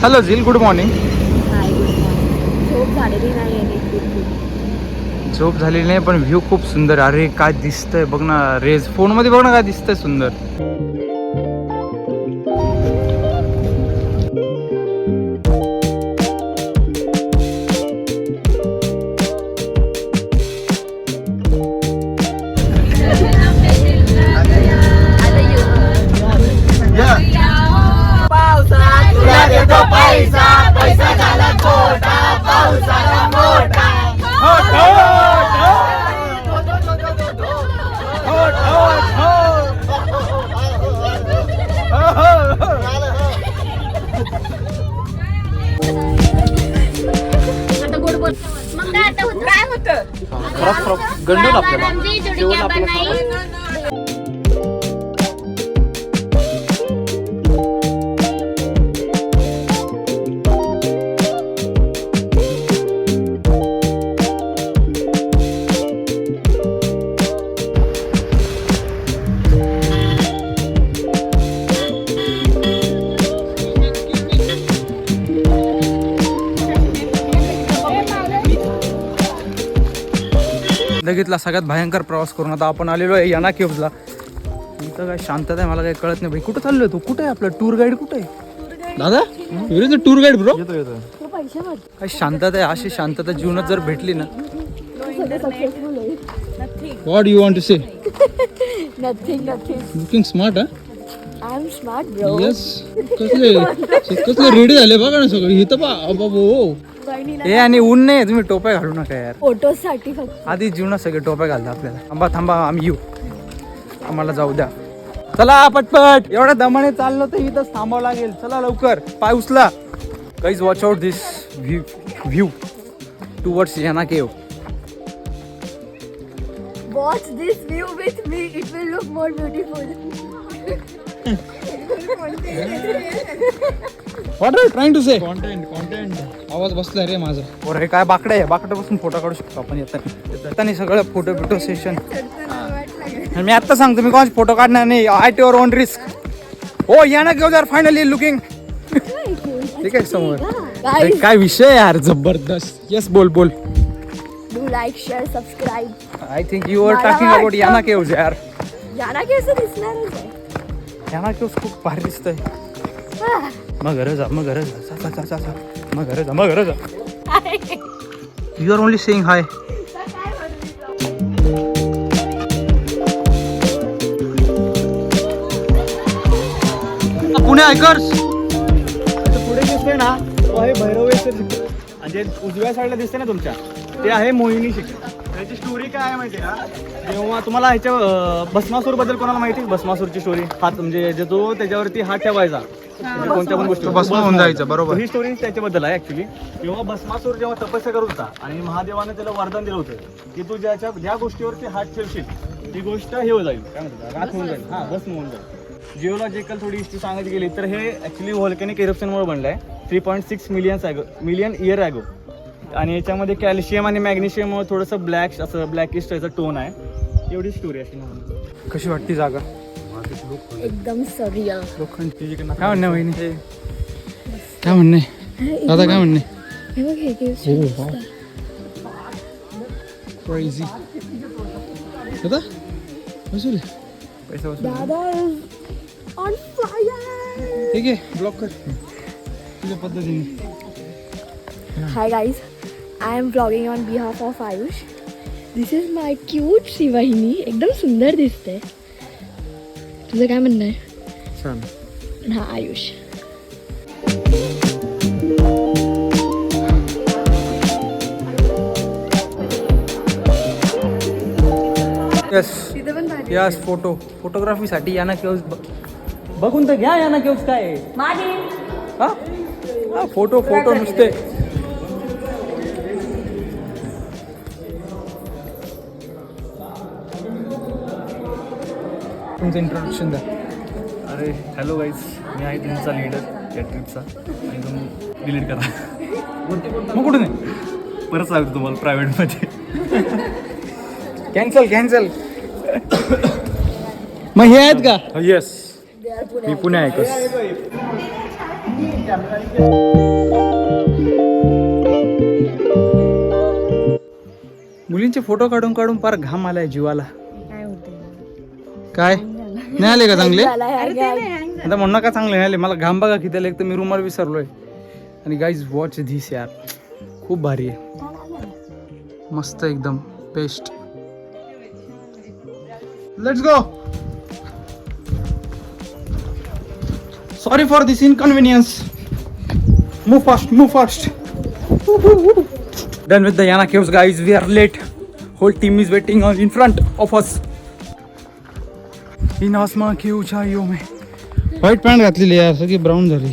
Hello झील, good morning. हाय, good morning. झोप झालेली नाही आहे नीट. झोप झालेली नाही पण व्ह्यू खूप सुंदर. अरे काय दिसतंय बघ ना, रेज फोन मध्ये बघ ना काय दिसतंय सुंदर. पैसा झाला छोटा, पाऊस झाला मोठा. आता गोड बोल. मग काय आता होतं? काय होतं? गंडून आपल्याला लगेचला सगळ्यात भयंकर प्रवास करून आता आपण आलेलो आहे याना केव्हला. इथं काय शांतता आहे मला काही कळत नाही भाई. कुठं चाललोय तू? कुठे आहे आपला टूर गाईड? कुठे आहे दादा? Tour guide bro. काय शांतता आहे, अशी शांतता जीवनात जर भेटली ना. What you want to say? Nothing. Looking smart. I am smart bro. Yes. कसले रेडी झाले बघा ना सगळे. इथं पा हे आणि ऊन नाही, तुम्ही टोप्या घालू नका यार. फोटोसाठी फक्त. आधी जीवनात सगळे टोप्या घालतात आपल्याला. थांबा आम्ही येऊ, आम्हाला जाऊ द्या. चला पटपट. एवढ्या दमाने चाललो तर इथंच थांबावं लागेल. चला लवकर, पाय उचला. गाईज वॉच आउट दिस व्ह्यू टुवर्ड्स याना केव. Watch this view with me. It will look more beautiful. What are you trying to say? Content. आवाज बसलाय रे माझा. और हे काय बाकडे आहे, बाकड्यापासून फोटो काढू शकतो आपण येताना सगळं फोटो सेशन. मी आता सांगतो, मी कोणाचे फोटो काढणार नाही. At your on risk. हो याना केव आर फायनली लुकिंग. ठीक आहे समोर. Guys, काय विषय यार, जबरदस्त. येस बोल. do like, share, subscribe. I think you are talking about Yana caves यार. याना कसं दिसणारच आहे. याना केव्ज खूप भारी दिसतंय. मग घर जा. मग घर जा. You are only saying hi. Pune आयकर्स. पुढे दिसतोय ना, तो आहे भैरवेश्वर शिखर. आणि जे उजव्या साईडला दिसते ना तुमच्या, ते आहे मोहिनी शिखर. त्याची स्टोरी काय आहे माहिती आहे का? जेव्हा तुम्हाला ह्याच्या भस्मासूर बद्दल कोणाला माहिती? भस्मासूरची स्टोरी. हात म्हणजे जो त्याच्यावरती हात ठेवायचा म्हणजे कोणत्या पण गोष्टी भस्म होऊन जायचं. बरोबर. ही स्टोरी त्याच्याबद्दल आहे ऍक्च्युली. तेव्हा भस्मासूर जेव्हा तपस्या करत होता आणि महादेवाने त्याला वरदान दिलं होतं की तू ज्या गोष्टीवरती हात ठेवशील ती गोष्ट हे हो जाईल, काय म्हणतात, राख होऊन जाईल. भस्म होऊन जाईल. जिओलॉजिकल थोडी हिस्ट्री सांगायची गेली तर हे ॲक्च्युली व्हॉल्कॅनिक इरप्शनमुळे बनलं आहे 3.6 मिलियन इयर ॲगो. आणि याच्यामध्ये कॅल्शियम आणि मॅग्नेशियममुळे थोडंसं ब्लॅकिश त्याचा टोन आहे. एवढी स्टोरी अशी म्हणून. कशी वाटते जागा? एकदम सरिया. लोखंडी. काय म्हणणं वहिनी? काय म्हणणे दादा? काय म्हणणे? हे बघ, हे केव्स. क्रेझी. दादा वसूल पैसा वसूल. दादा is on fire. ठीक आहे, ब्लॉक कर तुझ्या पद्धतीने. Hi guys, I am vlogging on behalf of Ayush. This is my cute शिवाहिनी. एकदम सुंदर दिसते. तुझं काय म्हणणं आहे? छान. हा आयुष. यस फोटोग्राफीसाठी याना केव्ज बघून तर घ्या. याना केव्ज काय आहे? हा फोटो नुसते. तुमचं इंट्रोडक्शन द्या. अरे हॅलो गाईज, मी आहे तुमचा लीडर या ट्रिपचा आणि तुम्ही डिलीट करा. मग कुठून आहे? परत सांगतो तुम्हाला प्रायव्हेटमध्ये. कॅन्सल. मग हे आहेत का? येस, मी पुणे ऐकस. मुलींचे फोटो काढून काढून फार घाम आलाय जीवाला. काय होते काय नाही आले का चांगले? आता म्हणणं का चांगले नाही आले. मला घाम बघा किती आले. एक तर मी रूमवर विसरलोय. आणि गाईज वॉच धिस यार, खूप भारी आहे, मस्त एकदम best. Let's go. Sorry for this inconvenience. Move fast, move fast. Done with the Yana Caves, guys. We are late. Whole team is waiting on in front of us. In आसमां की ऊंचाइयों में. व्हाईट पॅन्ट घातलेली यार, सगळी brown झाली.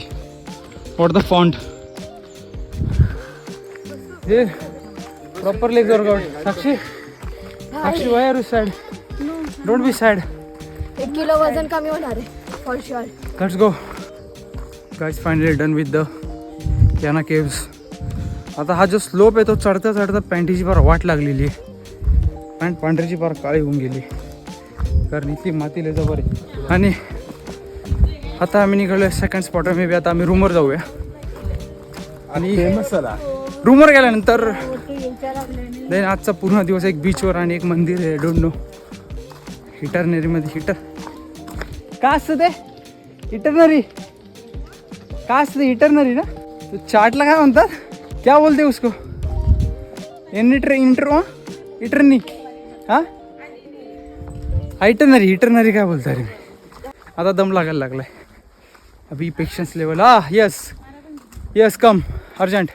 What the font. हे proper leg workout. Sakshi, Sakshi why are you sad? Don't be sad. 1 kilo वजन कमी होणार आहे for sure. Let's go. Guys, finally done with the Yana Caves. आता हा जो स्लोप आहे तो चढता चढता पॅन्टीची फार वाट लागलेली आहे. पॅन्ट पांढरीची फार काळी होऊन गेली कारण इथली माती लय जबर आहे. आणि आता आम्ही निघालो सेकंड स्पॉटवर. मे बी आता आम्ही रूमवर जाऊया. आणि रूमवर गेल्यानंतर देन आजचा पूर्ण दिवस एक बीचवर आणि एक मंदिर आहे. डोंट नो इटरनरीमध्ये. का असतं ते इटरनरी? का असतं ते इटरनरी ना? तो चार्टला काय म्हणतात? क्या बोलते उसको? इटरनी हा इटरनरी. इटरनरी काय बोलता रे? आता दम लागायला लागलाय. अभी patience level. Yes yes, come urgent.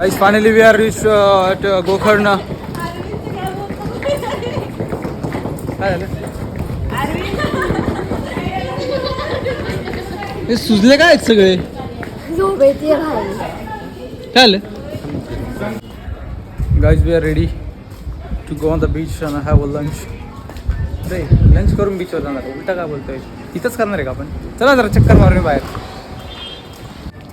Guys, finally we are reached at Gokarna. काय झालं? हे सुजले काय आहेत सगळे? झोपेती राहील. काय झालं? Guys, we are ready to go on the beach and have a lunch. अरे लंच करून बीचवर जाणार. उलटा काय बोलतोय? इथंच करणार आहे का आपण? चला जरा चक्कर मारून बाहेर.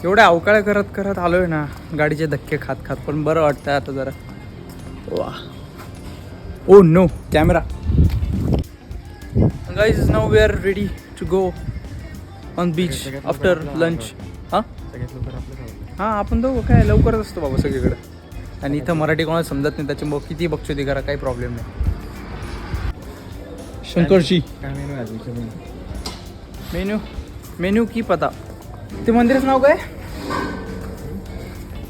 एवढ्या अवकाळ्या करत करत आलोय ना, गाडीचे धक्के खात खात, पण बरं वाटतंय आता जरा. वा. Oh no, camera. Guys, now we are ready to go on beach after lunch. हां आपण दोघं काय लवकरच असतो बाबा सगळीकडे. आणि इथं मराठी कोणाला समजत नाही, त्याच्यामुळे किती बघतो ती करा, काही प्रॉब्लेम नाही. शंकरशी मेन्यू की पता. ते मंदिराचं नाव काय?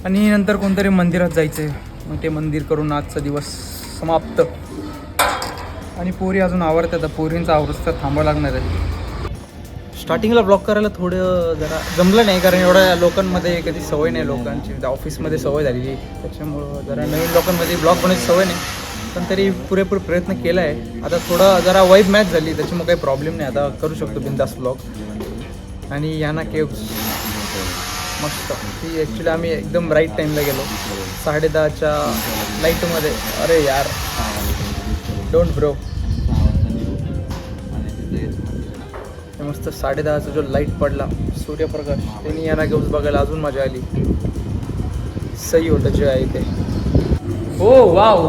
आणि नंतर कोणतरी मंदिरात जायचं आहे. मग ते मंदिर करून आजचा दिवस समाप्त. आणि पोरी अजून आवडतात. आता पोरींचा आवरच तर थांबावं लागणार आहे. स्टार्टिंगला ब्लॉग करायला थोडं जरा जमलं नाही, कारण एवढ्या लोकांमध्ये कधी सवय नाही. लोकांची ऑफिसमध्ये सवय झालेली, त्याच्यामुळं जरा नवीन लोकांमध्ये ब्लॉग बनवायची सवय नाही. पण तरी पुरेपूर प्रयत्न केला आहे. आता थोडं जरा वाईब मॅच झाली, त्याच्यामुळे काही प्रॉब्लेम नाही. आता करू शकतो बिंदास ब्लॉग. आणि याना केव्स मस्त. ती ॲक्च्युली आम्ही एकदम राईट टाईमला गेलो, 10:30च्या लाईटमध्ये. अरे यार, डोंट ब्रो. मस्त 10:30चा जो लाईट पडला, सूर्यप्रकाश, त्यांनी याना केव्स बघायला अजून मजा आली. सही होतं जे आहे ते. हो wow,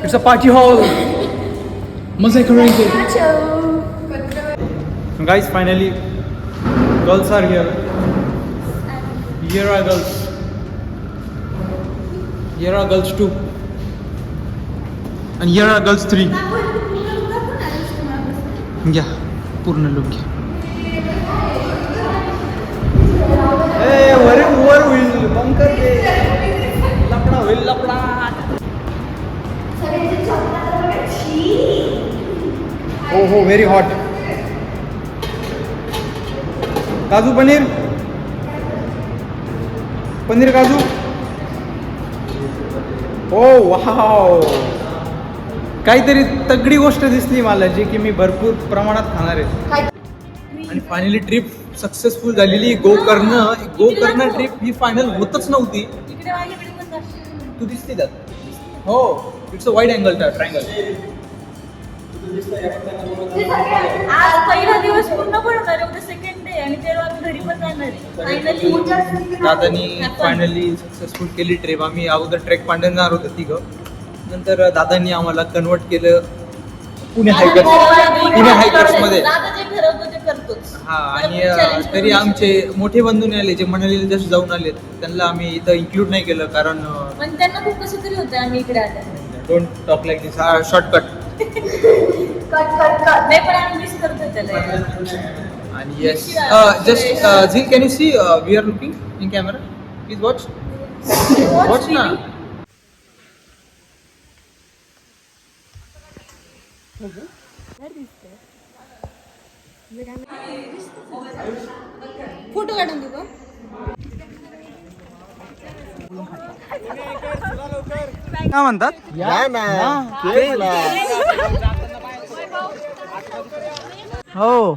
it's a party hall. मजा करायची. Guys, finally girls are here. Here are girls. Here are girls 2. And here are girls 3. घ्या पूर्ण लुक घ्या. वर होईल, बंकर दे. लपडा होईल, लपडा. हो व्हेरी हॉट. काजू पनीर काजू. ओ वाव, काहीतरी तगडी गोष्ट दिसली मला, जी की मी भरपूर प्रमाणात खाणार आहे. आणि फायनली ट्रिप सक्सेसफुल झालेली. गोकर्ण ट्रिप ही फायनल होतच नव्हती. तू दिसते त्यात. हो, it's a wide angle triangle. आज पहिला दिवस पूर्ण पडणार आहे, सेकंड डे, आणि तेव्हा आम्ही घरी पण जाणार आहे. दादानी फायनली सक्सेसफुल केली ट्रिप. आम्ही अगोदर ट्रेक पांढरणार होतं तिघं, नंतर दादांनी आम्हाला कन्वर्ट केलं पुणे हायकर्स पुणे हायकर्स मध्ये दादा जे ठरवतो ते करतोच. हा आणि त्याला challenge तरी करून आमचे मोठे बंधू नाही आले जे मनालीला जस्ट जाऊन आले त्यांना आम्ही इथं इन्क्लूड नाही केलं कारण पण त्यांना खूप कसं तरी होतं आम्ही इकडे आलो. Don't talk like this shortcut नाही पण आम्ही मिस करतो त्याला. आणि yes just Zeel can you see we are looking in camera please watch watch ना फोटो काढून देऊ का? काय म्हणतात हो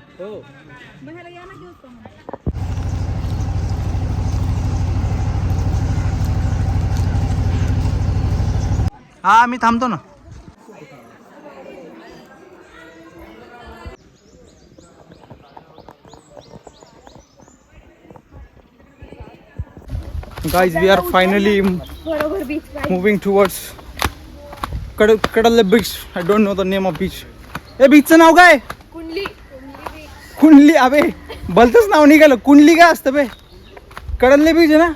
हा मी थांबतो ना guys we are finally बरोबर beach moving towards cuddle beach I don't know the name of beach ए बीचचं नाव काय कुंडली कुंडली अबे भलतंच नाव निघालं कुंडली काय असतं बे कडल्ले बीच आहे ना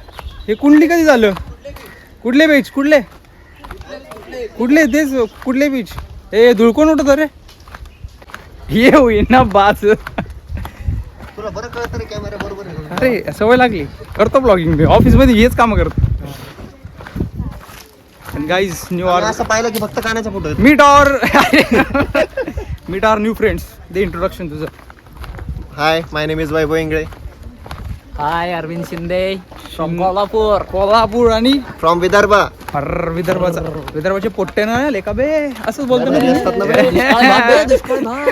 हे कुंडली कधी झालं कुठले बीच कुठले तेच कुठले बीच ए धुळकोण उठत रे ये होईन ना बाच तुला बरं कळत रे कॅमेरा बरोबर आहे. अरे सवय लागली करतो ब्लॉगिंग मी ऑफिस मध्ये हेच काम करतो गाईज न्यू आणि आर असं पाहिलं की फक्त कानाचा फोटो आहे. मीट आर न्यू फ्रेंड्स दे इंट्रोडक्शन तुझं hi my name is Vaibhav Ingale hi Arvind Shinde from Kolhapur आणि फ्रॉम विदर्भ. अर विदर्भाचे पोट्टे ना लेका बे असंच बोलतो ना असतात ना बे. दुष्काळ भाग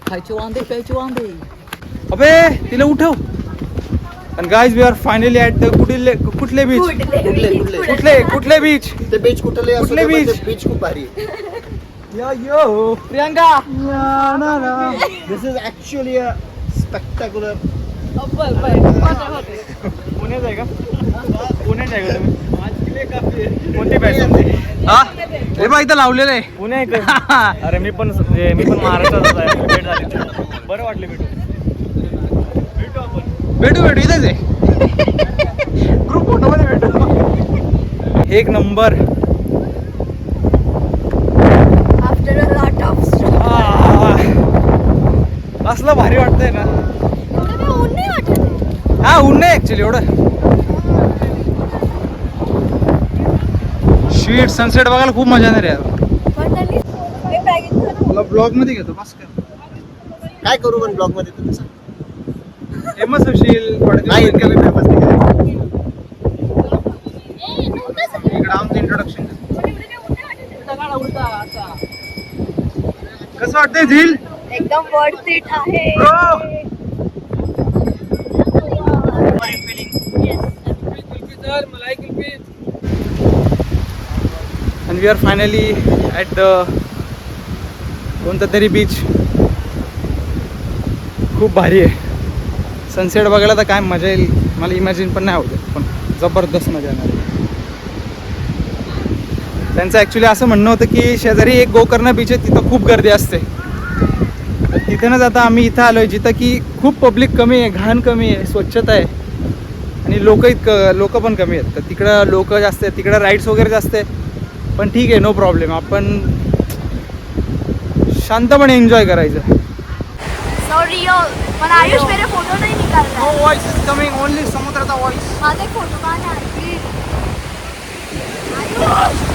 खायचे वांदे प्यायचे वांदे. अबे तिला उठव आणि guys we are finally at the कुठले बीच कुठले बीच ते बीच कुठले असू कुठले दे, पण beach? ते बीच खूप भारी आहे. यो प्रियांका दिस इज ऍक्च्युअली अ स्पेक्टॅक्युलर. पुण्यात आहे का पुण्यात आहे का तुम्ही कोणती बॅच हा हे बघ इथं लावलेलं आहे पुणे अरे मी पण महाराष्ट्रात आहे. भेट झाली बरं वाटलं भेटू इथेच आहे ग्रुप फोटो मध्ये भेटू एक number after a lot of असलं भारी वाटतंय ना एवढं काय ऊन नाही वाटत हा ऊन नाही ऍक्च्युली एवढं शीट सनसेट बघायला खूप मजा येणार यार पण त्यांनी तुला ब्लॉग मध्ये घेतो बस काय करू पण ब्लॉग मध्ये तुम्ही सांग. फेमस होशील नाही इतकं मी फेमस नाही करायचं. इकडं आमचं इंट्रोडक्शन कसं वाटतंय झील एकदम वर्थ इट आहे and we are finally at the कोणतं तरी बीच खूप भारी आहे सनसेट बघायला तर काय मजा येईल मला इमॅजिन पण नाही आवडत पण जबरदस्त मजा येणार आहे. त्यांचं ॲक्च्युली असं म्हणणं होतं की शेजारी एक गोकर्ण बीच आहे तिथं खूप गर्दी असते तर तिथे न जाता आम्ही इथं आलो आहे जिथं की खूप पब्लिक कमी आहे घाण कमी आहे स्वच्छता आहे आणि लोक पण कमी आहेत तर तिकडं लोक जास्त आहेत तिकडं राईड्स वगैरे जास्त आहेत पण ठीक आहे नो प्रॉब्लेम आपण शांतपणे एन्जॉय करायचं सॉरी पण आयुष मेरे फोटो नहीं निकाल रहा है वॉइस इज कमिंग ओनली समुद्राचा वॉइस माझे फोटो काढ ना please Ayush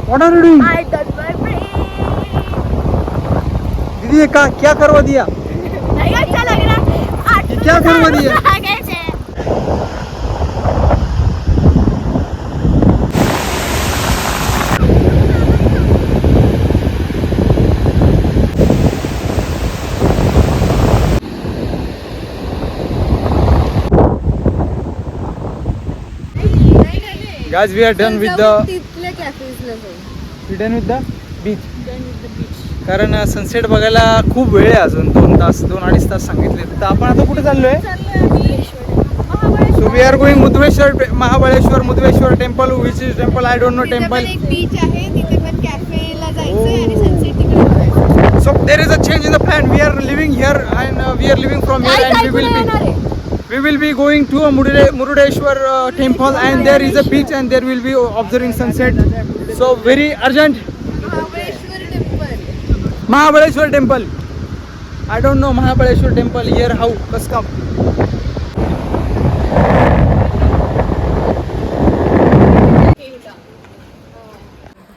what are you doing I done my brain. दीदी ये क्या करवा दिया नहीं अच्छा लग रहा है ये क्या करवा दिया कैसे guys we are done with the तिथले कॅफेजला जाऊ we done with the beach कारण सनसेट बघायला खूप वेळ आहे अजून 2-2.5 तास सांगितले. तर आपण आता कुठे चाललोय? So we are going Mahabaleshwar Mudweshwar temple which is temple I don't know temple. एक बीच आहे तिथे पण कॅफेला जायचंय आणि सनसेट तिकडे बघायचं. So there is a change in the plan. We are living here and we are living from here and we will be going to a Murudeshwar temple and there is a beach and there will be observing sunset. So very urgent. Mahabaleshwar temple. I don't know Mahabaleshwar temple here how must come.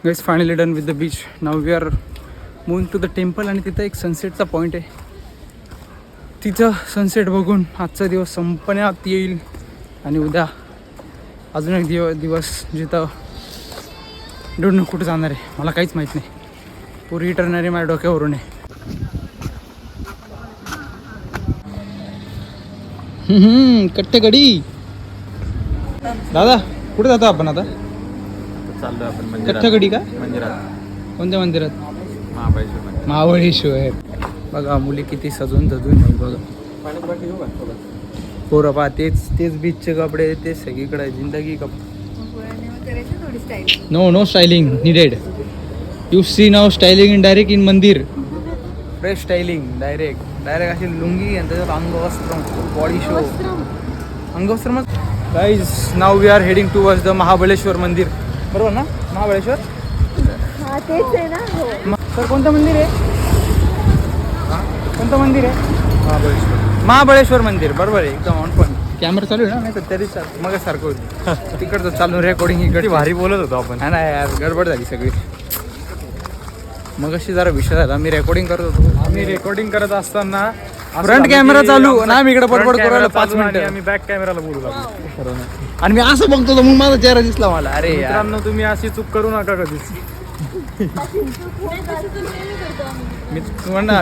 Guys, finally done with the beach. Now we are moving to the temple आणि तिथं एक सनसेटचा point आहे. तिथं sunset बघून आजचा दिवस संपण्यात येईल आणि उद्या अजून एक दिवस जिथं डोंट नो कुठं जाणार आहे मला काहीच माहीत नाही. पुरी टर्नरी माझ्या डोक्यावरून आहे. कट्टेकडी दादा कुठे जातो आपण आता? चाललोय आपण कट्टेकडी का? मंदिरात. कोणत्या मंदिरात? महाबळेश्वर. महाबळेश्वर. बघा मुली किती सजून आहे बघा. पोरं पहा तेच बीचचे कपडे ते सगळीकडे जिंदगी कपडे. No styling needed. You see now styling in direct in mandir. Fresh styling direct अशी लुंगी आणि त्याच्यात अंगवस्त्र बॉडी शो अंगवस्त्र. Guys now we are heading towards the Mahabaleshwar mandir. बरोबर ना? महाबळेश्वर हा तेच आहे ना. हो. सर कोणतं मंदिर आहे? कोणतं मंदिर आहे? महाबळेश्वर मंदिर. बरोबर आहे एकदम ऑन पण. कॅमेरा चालू आहे ना? नाही तर तरी मग सारखं होतं तिकडचं चालू रेकॉर्डिंग इकडे. भारी बोलत होतो आपण. हा ना यार गडबड झाली सगळी. मग अशी जरा विषय झाला. मी रेकॉर्डिंग करत होतो. आम्ही रेकॉर्डिंग करत असताना फ्रंट कॅमेरा चालू ना मी इकडे बडबड करायला 5 मिनिटं. आम्ही बॅक कॅमेराला बोलू लागलो. आणि मी असं बघतो मग माझा चेहरा दिसला मला. अरे यार मित्रांनो तुम्ही अशी चूक करू नका कधीच.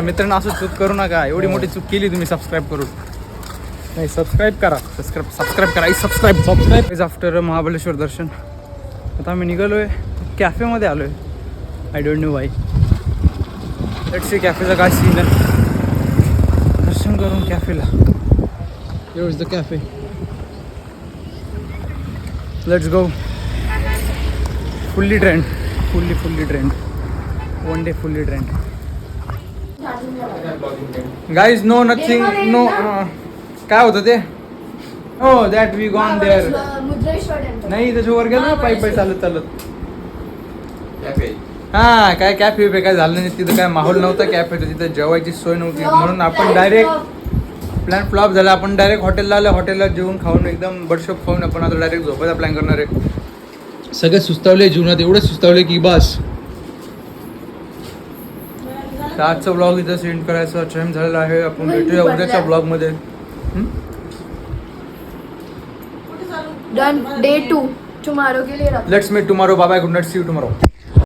मित्रांनो असं चूक करू नका. एवढी मोठी चूक केली तुम्ही सबस्क्राईब करून. नाही सबस्क्राईब करा. सबस्क्राईब करा. Subscribe after Mahabaleshwar darshan. आता आम्ही निघालोय कॅफेमध्ये आलोय. I don't know why. Let's see कॅफेचा काय सीन आहे. दर्शन करून कॅफेला. हिअर इज द कॅफे. Let's go. Fully trend. One day fully trend. Guys no nothing no. काय होतं ते? हो दॅट वी गॉन देअर. नाही त्याच्यावर गेलो ना पायी चालत. हा काय कॅफे बिफे काय झालं नाही तिथं. काय माहोल नव्हता कॅफेचं. तिथं जेवायची सोय नव्हती म्हणून आपण डायरेक्ट प्लॅन फ्लॉप झाला. आपण डायरेक्ट हॉटेलला आलो. हॉटेलला जेवून खाऊन एकदम बडशॉप खाऊन आपण आता डायरेक्ट झोपायचा प्लॅन करणार आहे. सगळे सुस्तावले जीवनात. एवढे सुस्तावले की बस. आजचा ब्लॉग इथं सेंड करायचा टाइम झालेला आहे. आपण भेटूया उद्याच्या ब्लॉगमध्ये. डन. डे 2 टुमारो के लिए. Let's meet tomorrow. Bye bye. Good night. See you tomorrow.